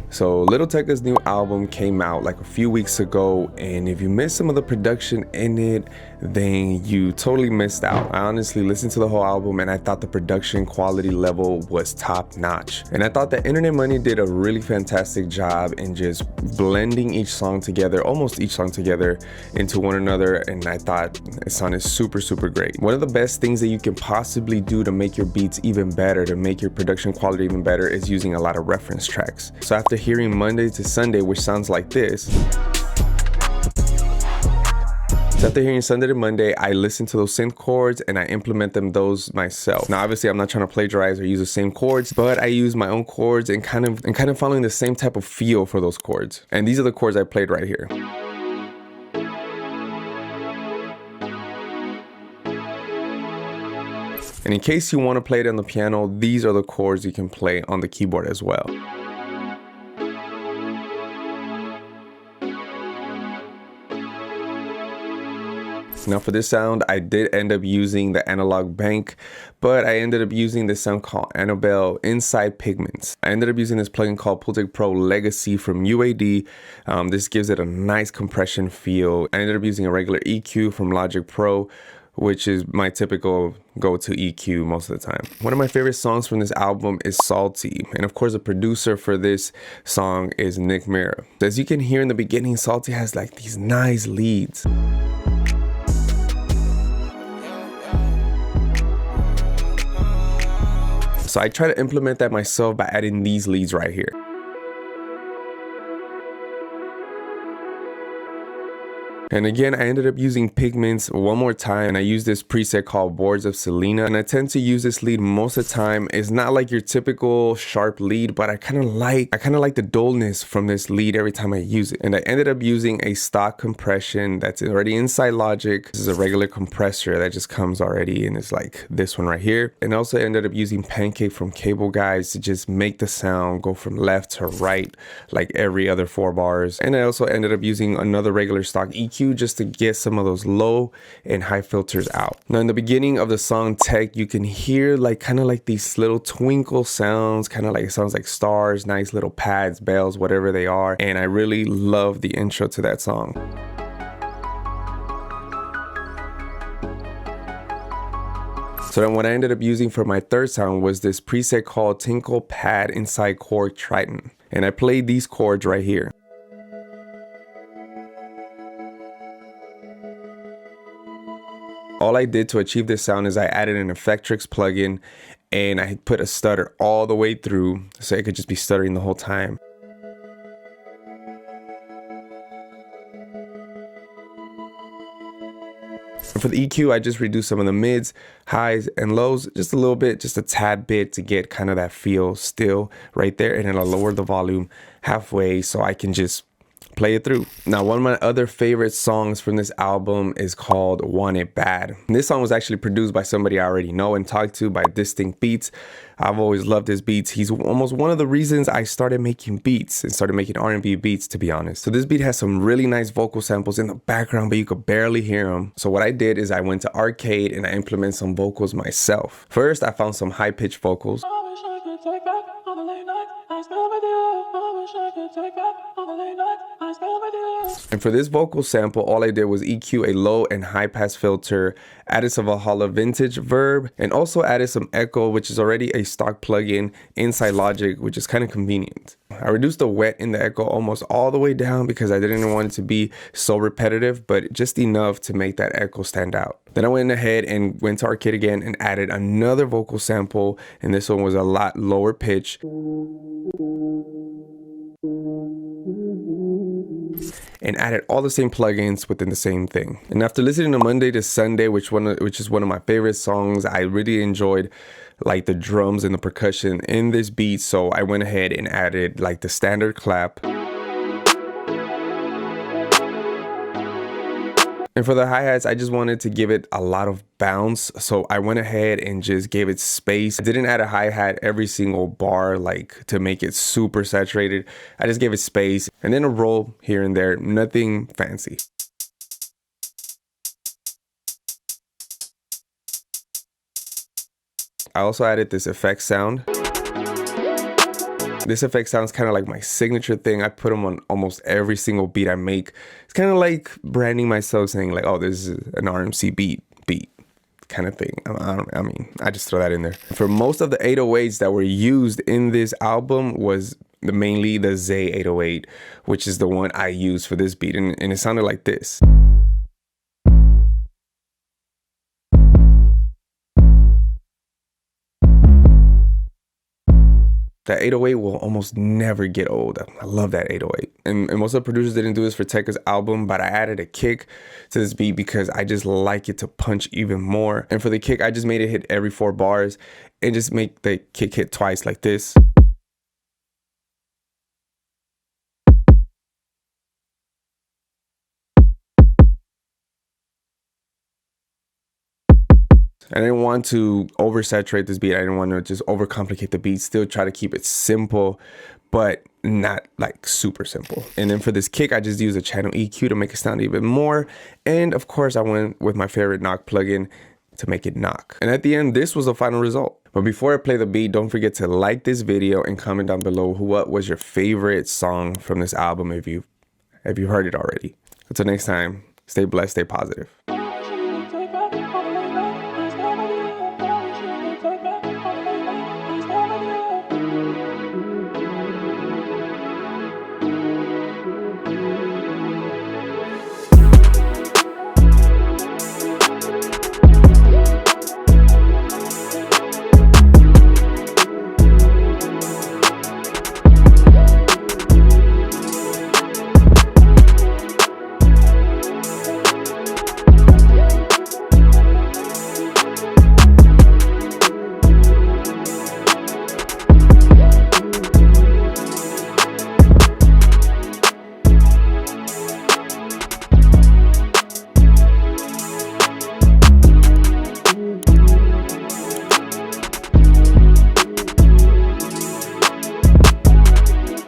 So Lil Teccas' new album came out like a few weeks ago, and if you missed some of the production in it, then you totally missed out. I honestly listened to the whole album and I thought the production quality level was top notch. And I thought that Internet Money did a really fantastic job in just blending each song together, almost each song together into one another, and I thought it sounded super great. One of the best things that you can possibly do to make your beats even better, to make your production quality even better, is using a lot of reference tracks. So after hearing Monday to Sunday, which sounds like this, so after hearing Sunday to Monday, I listen to those synth chords and I implement those myself. Now, obviously, I'm not trying to plagiarize or use the same chords, but I use my own chords and kind of following the same type of feel for those chords. And these are the chords I played right here. And in case you want to play it on the piano, these are the chords you can play on the keyboard as well. Now for this sound, I did end up using the analog bank, but I ended up using this sound called Annabelle inside Pigments. I ended up using this plugin called Logicpro Legacy from UAD. This gives it a nice compression feel. I ended up using a regular EQ from Logicpro, which is my typical go-to EQ most of the time. One of my favorite songs from this album is Salty. And of course, the producer for this song is Nick Mira. As you can hear in the beginning, Salty has like these nice leads. So I try to implement that myself by adding these leads right here. And again, I ended up using Pigments one more time, and I used this preset called Boards of Selena, and I tend to use this lead most of the time. It's not like your typical sharp lead, but I kind of like the dullness from this lead every time I use it. And I ended up using a stock compression that's already inside Logic. This is a regular compressor that just comes already, and it's like this one right here. And I also ended up using Pancake from Cable Guys to just make the sound go from left to right like every other 4 bars. And I also ended up using another regular stock EQ just to get some of those low and high filters out. Now in the beginning of the song Tech, you can hear like kind of like these little twinkle sounds, kind of like it sounds like stars, nice little pads, bells, whatever they are. And I really love the intro to that song. So then what I ended up using for my third sound was this preset called Tinkle Pad Inside Chord Triton. And I played these chords right here. All I did to achieve this sound is I added an Effectrix plugin and I put a stutter all the way through so it could just be stuttering the whole time. And for the EQ, I just reduced some of the mids, highs, and lows just a little bit, just a tad bit to get kind of that feel still right there. And then I lowered the volume halfway so I can just play it through. Now, one of my other favorite songs from this album is called Want It Bad. And this song was actually produced by somebody I already know and talked to, by Distinct Beats. I've always loved his beats. He's almost one of the reasons I started making beats and started making R&B beats, to be honest. So this beat has some really nice vocal samples in the background, but you could barely hear them. So what I did is I went to Arcade and I implemented some vocals myself. First, I found some high-pitched vocals. And for this vocal sample, all I did was EQ a low and high pass filter, added some Valhalla Vintage Verb, and also added some echo, which is already a stock plugin inside Logic, which is kind of convenient. I reduced the wet in the echo almost all the way down because I didn't want it to be so repetitive, but just enough to make that echo stand out. Then I went ahead and went to Arcade again and added another vocal sample, and this one was a lot lower pitch. And added all the same plugins within the same thing. And after listening to Monday to Sunday, which is one of my favorite songs, I really enjoyed like the drums and the percussion in this beat. So I went ahead and added like the standard clap. And for the hi-hats, I just wanted to give it a lot of bounce. So I went ahead and just gave it space. I didn't add a hi-hat every single bar, like to make it super saturated. I just gave it space and then a roll here and there, nothing fancy. I also added this effect sound. This effect sounds kind of like my signature thing. I put them on almost every single beat I make. It's kind of like branding myself, saying like, oh, this is an RMC beat kind of thing. I mean, I just throw that in there. For most of the 808s that were used in this album was mainly the Zay 808, which is the one I used for this beat, and it sounded like this. That 808 will almost never get old. I love that 808. And most of the producers didn't do this for Teccas' album, but I added a kick to this beat because I just like it to punch even more. And for the kick, I just made it hit every 4 bars and just make the kick hit twice like this. I didn't want to oversaturate this beat. I didn't want to just overcomplicate the beat. Still try to keep it simple, but not like super simple. And then for this kick, I just used a channel EQ to make it sound even more. And of course, I went with my favorite knock plugin to make it knock. And at the end, this was the final result. But before I play the beat, don't forget to like this video and comment down below what was your favorite song from this album if you heard it already. Until next time, stay blessed, stay positive.